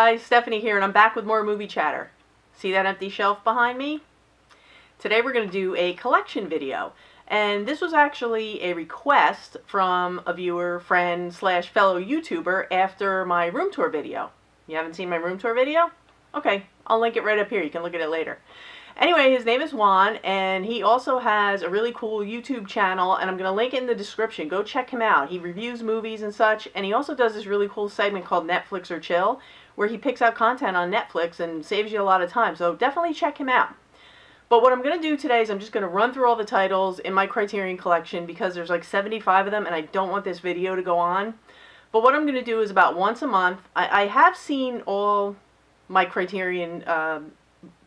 guys, Stephanie here, and I'm back with more movie chatter. See that empty shelf behind me? Today we're going to do a collection video, and this was actually a request from a viewer, friend, slash fellow YouTuber after my room tour video. You haven't seen my room tour video? Okay, I'll link it right up here. You can look at it later. Anyway, his name is Juan, and he also has a really cool YouTube channel, and I'm going to link it in the description. Go check him out. He reviews movies and such, and he also does this really cool segment called Netflix or Chill, where he picks out content on Netflix and saves you a lot of time, so definitely check him out. But what I'm going to do today is I'm just going to run through all the titles in my Criterion Collection because there's like 75 of them, and I don't want this video to go on. But what I'm going to do is about once a month, I have seen all my Criterion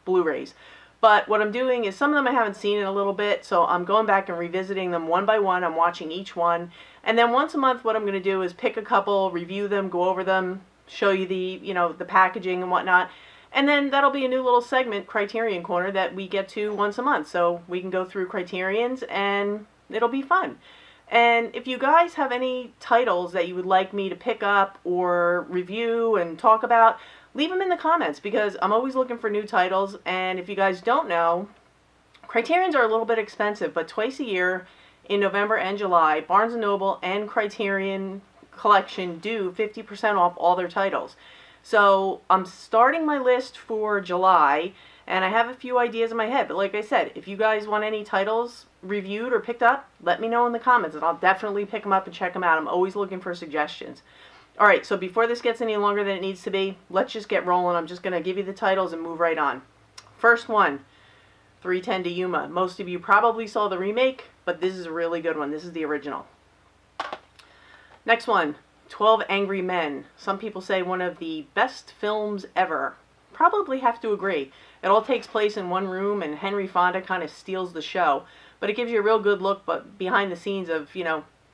Blu-rays. But what I'm doing is some of them I haven't seen in a little bit, so I'm going back and revisiting them one by one. I'm watching each one. And then once a month what I'm going to do is pick a couple, review them, go over them, show you the packaging and whatnot. And then that'll be a new little segment, Criterion Corner, that we get to once a month. So we can go through Criterions and it'll be fun. And if you guys have any titles that you would like me to pick up or review and talk about, leave them in the comments because I'm always looking for new titles. And if you guys don't know, Criterions are a little bit expensive, but twice a year in November and July, Barnes & Noble and Criterion Collection do 50% off all their titles. So I'm starting my list for July, and I have a few ideas in my head. But like I said, if you guys want any titles reviewed or picked up, let me know in the comments, and I'll definitely pick them up and check them out. I'm always looking for suggestions. Alright, so before this gets any longer than it needs to be, let's just get rolling. I'm just going to give you the titles and move right on. First one, 3:10 to Yuma. Most of you probably saw the remake, but this is a really good one. This is the original. Next one, 12 Angry Men. Some people say one of the best films ever. Probably have to agree. It all takes place in one room, and Henry Fonda kind of steals the show. But it gives you a real good look behind the scenes of,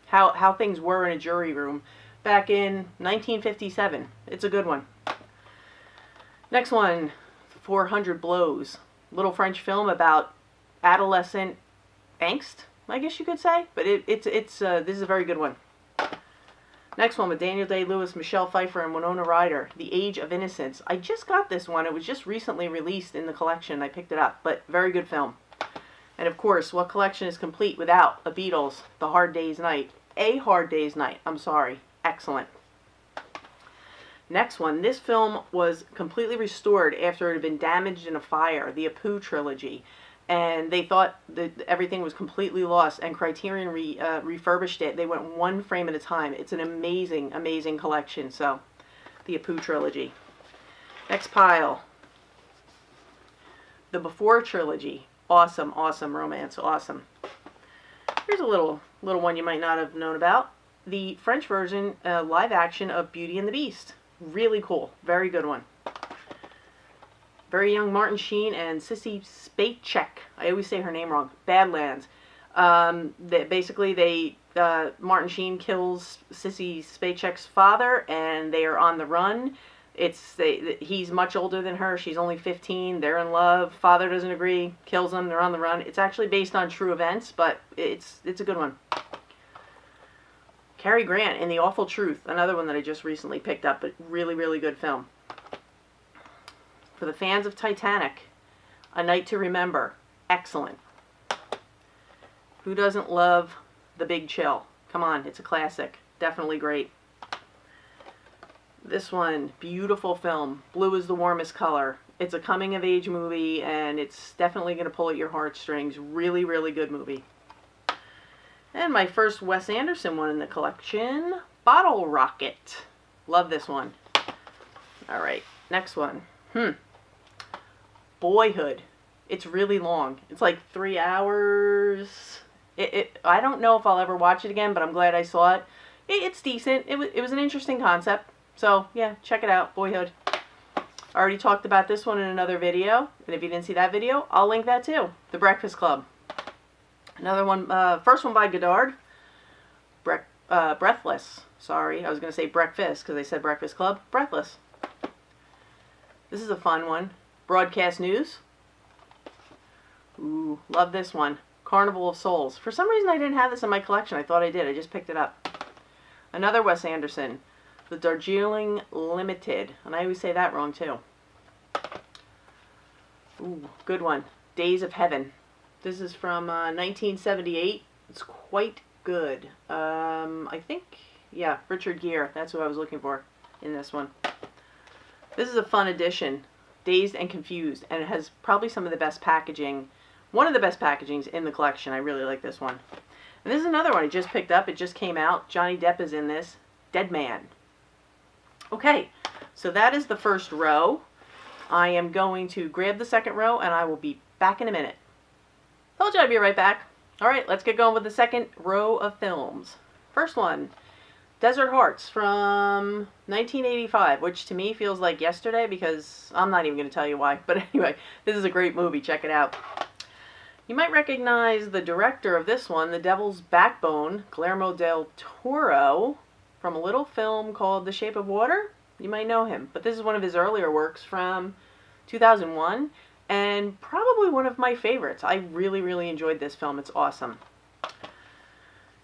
how things were in a jury room back in 1957. It's a good one. Next one, 400 Blows. Little French film about adolescent angst, I guess you could say. But this is a very good one. Next one with Daniel Day-Lewis, Michelle Pfeiffer, and Winona Ryder, The Age of Innocence. I just got this one. It was just recently released in the collection. I picked it up, but very good film. And of course, what collection is complete without a Beatles, The Hard Day's Night? A Hard Day's Night, I'm sorry. Excellent. Next one. This film was completely restored after it had been damaged in a fire, the Apu trilogy. And they thought that everything was completely lost, and Criterion refurbished it. They went one frame at a time. It's an amazing, amazing collection. So, the Apu trilogy. Next pile. The Before trilogy. Awesome, awesome romance. Awesome. Here's a little one you might not have known about. The French version, live action of Beauty and the Beast. Really cool. Very good one. Very young Martin Sheen and Sissy Spacek. I always say her name wrong. Badlands. Martin Sheen kills Sissy Spacek's father, and they are on the run. He's much older than her. She's only 15. They're in love. Father doesn't agree. Kills them. They're on the run. It's actually based on true events, but it's a good one. Cary Grant in The Awful Truth. Another one that I just recently picked up, but really, really good film. For the fans of Titanic, A Night to Remember. Excellent. Who doesn't love The Big Chill? Come on, it's a classic. Definitely great. This one, beautiful film. Blue is the Warmest Color. It's a coming-of-age movie, and it's definitely going to pull at your heartstrings. Really, really good movie. And my first Wes Anderson one in the collection, Bottle Rocket. Love this one. Alright, next one. Boyhood. It's really long. It's like 3 hours. I don't know if I'll ever watch it again, but I'm glad I saw it. It's decent. It was an interesting concept. So, yeah, check it out. Boyhood. I already talked about this one in another video. And if you didn't see that video, I'll link that too. The Breakfast Club. Another one, first one by Godard. Breathless. Sorry, I was going to say Breakfast because they said Breakfast Club. Breathless. This is a fun one. Broadcast News. Ooh, love this one. Carnival of Souls. For some reason I didn't have this in my collection. I thought I did. I just picked it up. Another Wes Anderson. The Darjeeling Limited. And I always say that wrong too. Ooh, good one. Days of Heaven. This is from 1978. It's quite good. I think, yeah, Richard Gere. That's who I was looking for in this one. This is a fun edition. Dazed and Confused. And it has probably some of the best packaging. One of the best packagings in the collection. I really like this one. And this is another one I just picked up. It just came out. Johnny Depp is in this. Dead Man. Okay, so that is the first row. I am going to grab the second row and I will be back in a minute. Told you I'd be right back. Alright, let's get going with the second row of films. First one, Desert Hearts from 1985, which to me feels like yesterday because I'm not even going to tell you why. But anyway, this is a great movie. Check it out. You might recognize the director of this one, The Devil's Backbone, Guillermo del Toro, from a little film called The Shape of Water. You might know him, but this is one of his earlier works from 2001, and probably one of my favorites. I really, really enjoyed this film. It's awesome.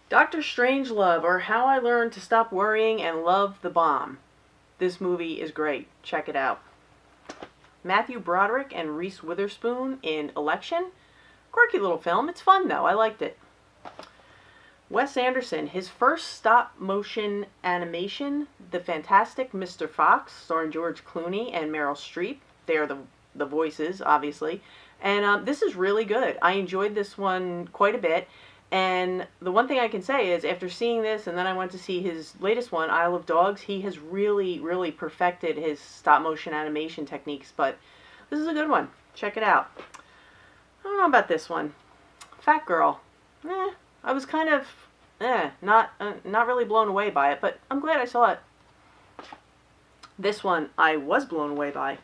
Dr. Strangelove, or How I Learned to Stop Worrying and Love the Bomb. This movie is great. Check it out. Matthew Broderick and Reese Witherspoon in Election. Quirky little film. It's fun, though. I liked it. Wes Anderson, his first stop-motion animation, The Fantastic Mr. Fox, starring George Clooney and Meryl Streep. They are the voices, obviously. And this is really good. I enjoyed this one quite a bit. And the one thing I can say is, after seeing this, and then I went to see his latest one, Isle of Dogs, he has really, really perfected his stop-motion animation techniques. But this is a good one. Check it out. I don't know about this one. Fat Girl. I was kind of, not really blown away by it, but I'm glad I saw it. This one I was blown away by.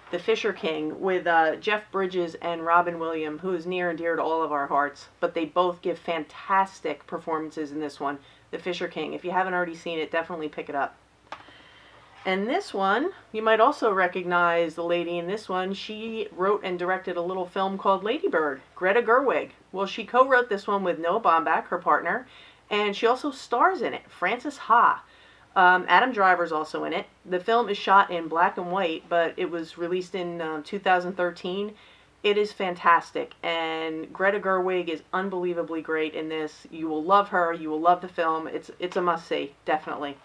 The Fisher King, with Jeff Bridges and Robin Williams, who is near and dear to all of our hearts. But they both give fantastic performances in this one. The Fisher King. If you haven't already seen it, definitely pick it up. And this one, you might also recognize the lady in this one. She wrote and directed a little film called Lady Bird, Greta Gerwig. Well, she co-wrote this one with Noah Baumbach, her partner, and she also stars in it, Frances Ha. Adam Driver's also in it. The film is shot in black and white, but it was released in 2013. It is fantastic, and Greta Gerwig is unbelievably great in this. You will love her. You will love the film. It's a must-see, definitely.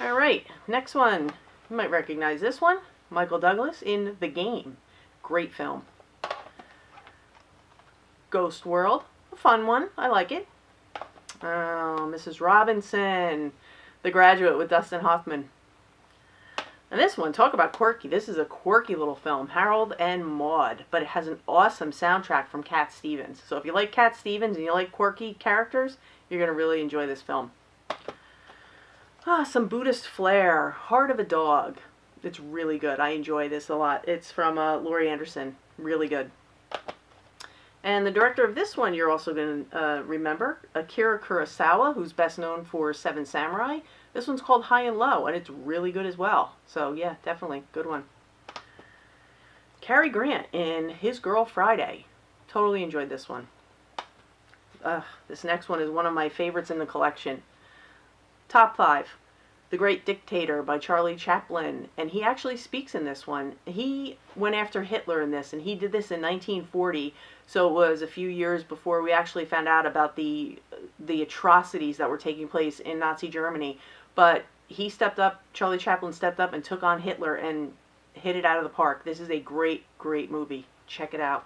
All right, next one. You might recognize this one. Michael Douglas in The Game. Great film. Ghost World. A fun one. I like it. Oh, Mrs. Robinson. The Graduate with Dustin Hoffman. And this one, talk about quirky. This is a quirky little film, Harold and Maude. But it has an awesome soundtrack from Cat Stevens. So if you like Cat Stevens and you like quirky characters, you're going to really enjoy this film. Some Buddhist flair. Heart of a Dog. It's really good. I enjoy this a lot. It's from Laurie Anderson. Really good. And the director of this one you're also going to remember, Akira Kurosawa, who's best known for Seven Samurai. This one's called High and Low, and it's really good as well. So yeah, definitely. Good one. Cary Grant in His Girl Friday. Totally enjoyed this one. This next one is one of my favorites in the collection. Top 5. The Great Dictator by Charlie Chaplin, and he actually speaks in this one. He went after Hitler in this, and he did this in 1940, so it was a few years before we actually found out about the atrocities that were taking place in Nazi Germany. But he stepped up, Charlie Chaplin stepped up and took on Hitler and hit it out of the park. This is a great, great movie. Check it out.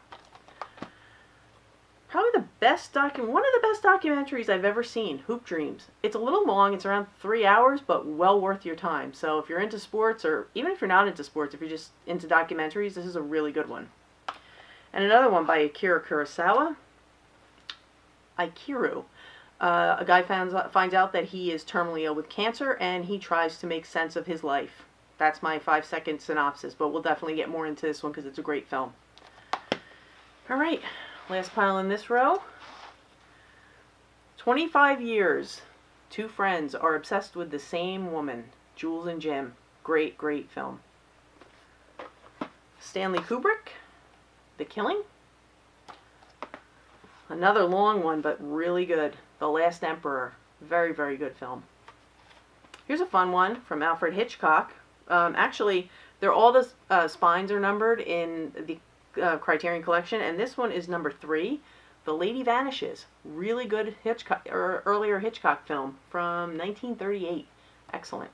Probably the best one of the best documentaries I've ever seen, Hoop Dreams. It's a little long, it's around 3 hours, but well worth your time. So if you're into sports, or even if you're not into sports, if you're just into documentaries, this is a really good one. And another one by Akira Kurosawa, Aikiru. A guy finds out that he is terminally ill with cancer, and he tries to make sense of his life. That's my 5-second synopsis, but we'll definitely get more into this one because it's a great film. All right. Last pile in this row. 25 years. Two friends are obsessed with the same woman. Jules and Jim. Great, great film. Stanley Kubrick. The Killing. Another long one, but really good. The Last Emperor. Very, very good film. Here's a fun one from Alfred Hitchcock. Actually, all the spines are numbered in the Criterion Collection, and this one is number 3. The Lady Vanishes. Really good Hitchcock, or earlier Hitchcock film from 1938. Excellent.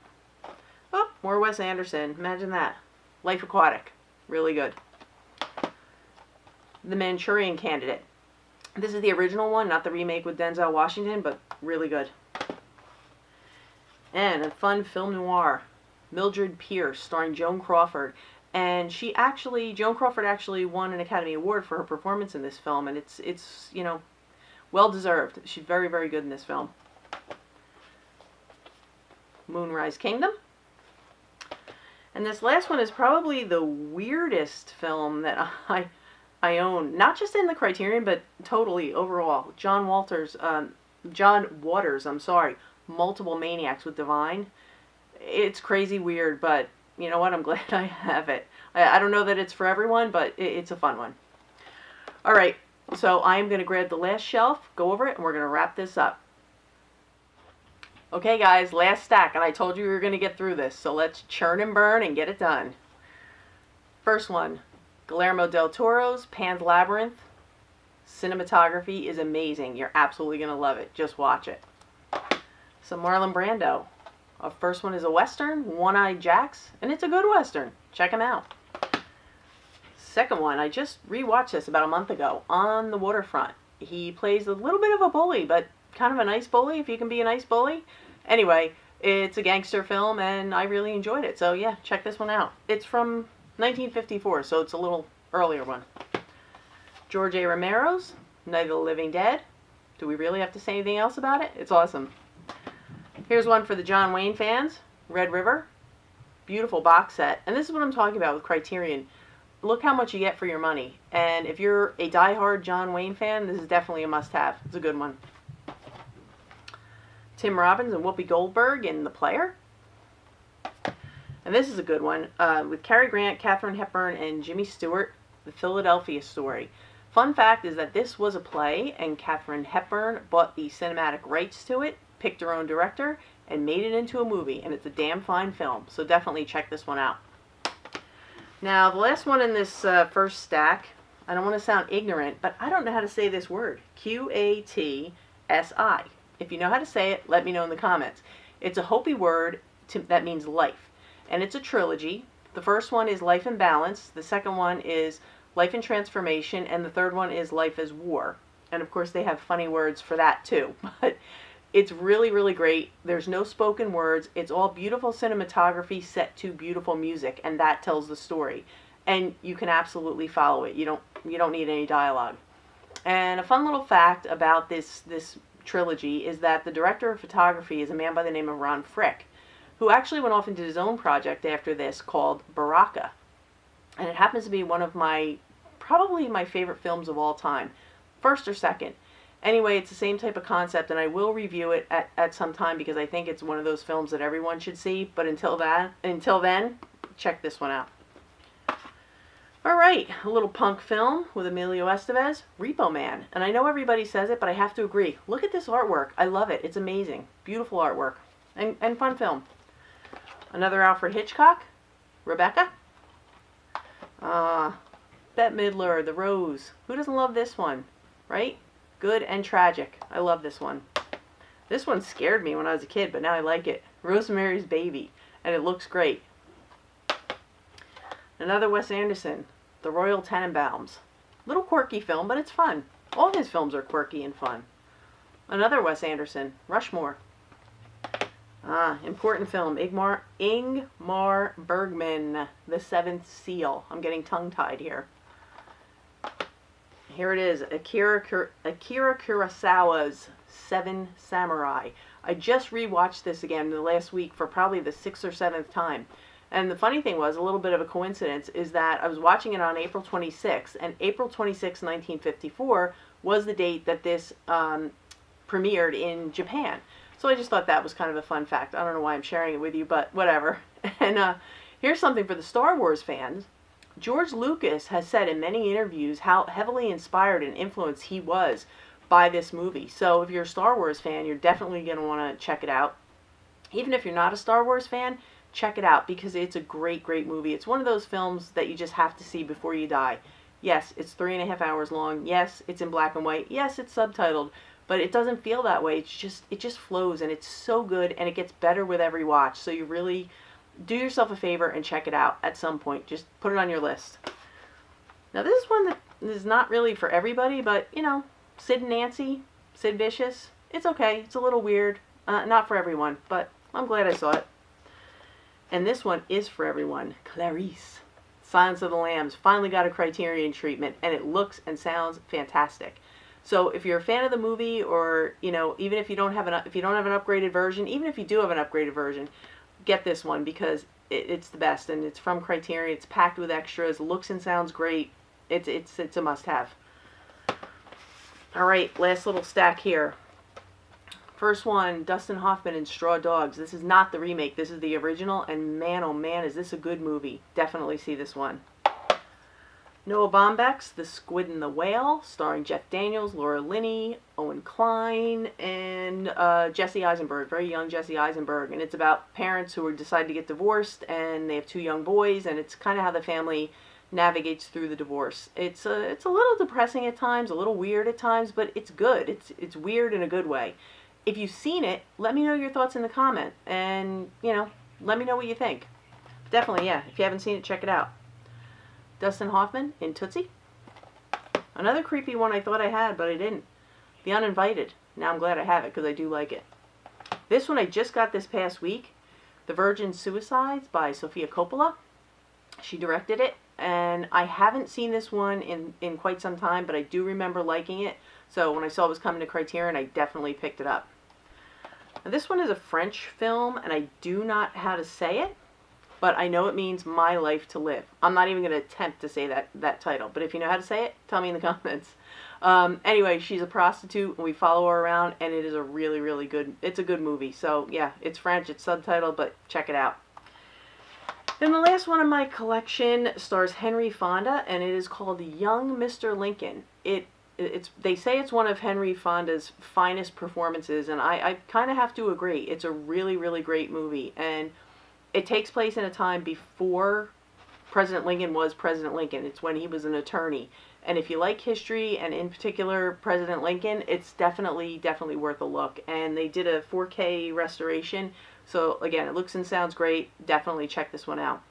Oh, more Wes Anderson. Imagine that. Life Aquatic. Really good. The Manchurian Candidate. This is the original one, not the remake with Denzel Washington, but really good. And a fun film noir, Mildred Pierce, starring Joan Crawford. And Joan Crawford actually won an Academy Award for her performance in this film, and it's you know, well deserved. She's very, very good in this film. Moonrise Kingdom. And this last one is probably the weirdest film that I own, not just in the Criterion, but totally overall. John Waters, Multiple Maniacs with Divine. It's crazy weird, but you know what? I'm glad I have it. I don't know that it's for everyone, but it's a fun one. All right, so I'm going to grab the last shelf, go over it, and we're going to wrap this up. Okay, guys, last stack, and I told you we were going to get through this, so let's churn and burn and get it done. First one, Guillermo del Toro's Pan's Labyrinth. Cinematography is amazing. You're absolutely going to love it. Just watch it. Some Marlon Brando. Our first one is a Western, One-Eyed Jacks, and it's a good Western. Check them out. Second one, I just rewatched this about a month ago, On the Waterfront. He plays a little bit of a bully, but kind of a nice bully, if you can be a nice bully. Anyway, it's a gangster film, and I really enjoyed it. So yeah, check this one out. It's from 1954, so it's a little earlier one. George A. Romero's Night of the Living Dead. Do we really have to say anything else about it? It's awesome. Here's one for the John Wayne fans, Red River. Beautiful box set. And this is what I'm talking about with Criterion. Look how much you get for your money. And if you're a diehard John Wayne fan, this is definitely a must-have. It's a good one. Tim Robbins and Whoopi Goldberg in The Player. And this is a good one, with Cary Grant, Katharine Hepburn, and Jimmy Stewart, The Philadelphia Story. Fun fact is that this was a play, and Katharine Hepburn bought the cinematic rights to it, picked her own director, and made it into a movie, and it's a damn fine film, so definitely check this one out. Now, the last one in this first stack, I don't want to sound ignorant, but I don't know how to say this word, Q-A-T-S-I. If you know how to say it, let me know in the comments. It's a Hopi word that means life, and it's a trilogy. The first one is Life in Balance, the second one is Life in Transformation, and the third one is Life as War. And of course they have funny words for that too, but it's really, really great. There's no spoken words. It's all beautiful cinematography set to beautiful music, and that tells the story. And you can absolutely follow it. You don't need any dialogue. And a fun little fact about this trilogy is that the director of photography is a man by the name of Ron Frick, who actually went off into his own project after this called Baraka. And it happens to be one of probably my favorite films of all time. First or second. Anyway, it's the same type of concept, and I will review it at some time because I think it's one of those films that everyone should see. But until then, check this one out. Alright, a little punk film with Emilio Estevez, Repo Man. And I know everybody says it, but I have to agree. Look at this artwork. I love it. It's amazing. Beautiful artwork. And fun film. Another Alfred Hitchcock, Rebecca. Bette Midler, The Rose. Who doesn't love this one, right? Good and tragic. I love this one. This one scared me when I was a kid, but now I like it. Rosemary's Baby, and it looks great. Another Wes Anderson, The Royal Tenenbaums. Little quirky film, but it's fun. All his films are quirky and fun. Another Wes Anderson, Rushmore. Important film, Ingmar Bergman, The Seventh Seal. I'm getting tongue-tied here. Here it is, Akira Kurosawa's Seven Samurai. I just rewatched this again the last week for probably the 6th or 7th time. And the funny thing was, a little bit of a coincidence, is that I was watching it on April 26th, and April 26, 1954 was the date that this premiered in Japan. So I just thought that was kind of a fun fact. I don't know why I'm sharing it with you, but whatever. And here's something for the Star Wars fans. George Lucas has said in many interviews how heavily inspired and influenced he was by this movie. So if you're a Star Wars fan, you're definitely going to want to check it out. Even if you're not a Star Wars fan, check it out because it's a great, great movie. It's one of those films that you just have to see before you die. Yes, it's 3.5 hours long. Yes, it's in black and white. Yes, it's subtitled, but it doesn't feel that way. It just flows, and it's so good, and it gets better with every watch. So you really do yourself a favor and check it out at some point. Just put it on your list. Now this is one that is not really for everybody, but you know, Sid and Nancy, Sid Vicious, it's okay. It's a little weird. Not for everyone, but I'm glad I saw it. And this one is for everyone. Clarice, Silence of the Lambs, finally got a Criterion treatment, and it looks and sounds fantastic. So if you're a fan of the movie, or you know, even if you don't have an upgraded version, even if you do have an upgraded version, get this one because it's the best, and it's from Criterion. It's packed with extras, looks and sounds great. It's a must-have. All right, last little stack here. First one, Dustin Hoffman in Straw Dogs. This is not the remake. This is the original, and man, oh man, is this a good movie. Definitely see this one. Noah Baumbach's The Squid and the Whale, starring Jeff Daniels, Laura Linney, Owen Kline, and Jesse Eisenberg, very young Jesse Eisenberg. And it's about parents who decide to get divorced, and they have 2 young boys, and it's kind of how the family navigates through the divorce. It's a little depressing at times, a little weird at times, but it's good. It's weird in a good way. If you've seen it, let me know your thoughts in the comment, and, you know, let me know what you think. Definitely, yeah, if you haven't seen it, check it out. Dustin Hoffman in Tootsie. Another creepy one I thought I had, but I didn't. The Uninvited. Now I'm glad I have it, because I do like it. This one I just got this past week. The Virgin Suicides by Sofia Coppola. She directed it, and I haven't seen this one in quite some time, but I do remember liking it. So when I saw it was coming to Criterion, I definitely picked it up. Now, this one is a French film, and I do not know how to say it, but I know it means My Life to Live. I'm not even going to attempt to say that title, but if you know how to say it, tell me in the comments. Anyway, she's a prostitute, and we follow her around, and it is a really, really good, it's a good movie. So yeah, it's French, it's subtitled, but check it out. Then the last one in my collection stars Henry Fonda, and it is called Young Mr. Lincoln. They say it's one of Henry Fonda's finest performances, and I kind of have to agree. It's a really, really great movie, and it takes place in a time before President Lincoln was President Lincoln. It's when he was an attorney, and if you like history, and in particular President Lincoln, it's definitely worth a look. And they did a 4K restoration, so again, it looks and sounds great. Definitely check this one out.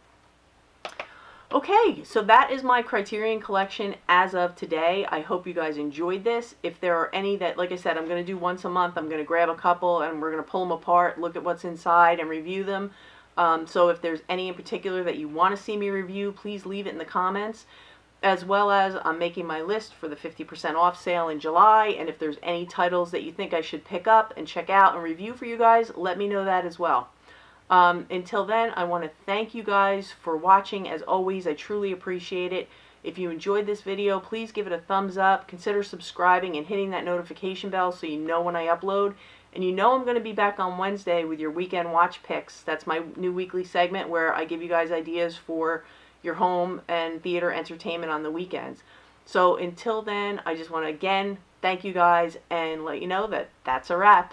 Okay, so that is my Criterion collection as of today. I hope you guys enjoyed this. If there are any that, like I said, I'm going to do once a month. I'm going to grab a couple and we're going to pull them apart, look at what's inside, and review them. So if there's any in particular that you want to see me review, please leave it in the comments. As well as I'm making my list for the 50% off sale in July. And if there's any titles that you think I should pick up and check out and review for you guys, let me know that as well. Until then, I want to thank you guys for watching. As always, I truly appreciate it. If you enjoyed this video, please give it a thumbs up. Consider subscribing and hitting that notification bell so you know when I upload. And you know I'm going to be back on Wednesday with your weekend watch picks. That's my new weekly segment where I give you guys ideas for your home and theater entertainment on the weekends. So until then, I just want to again thank you guys and let you know that that's a wrap.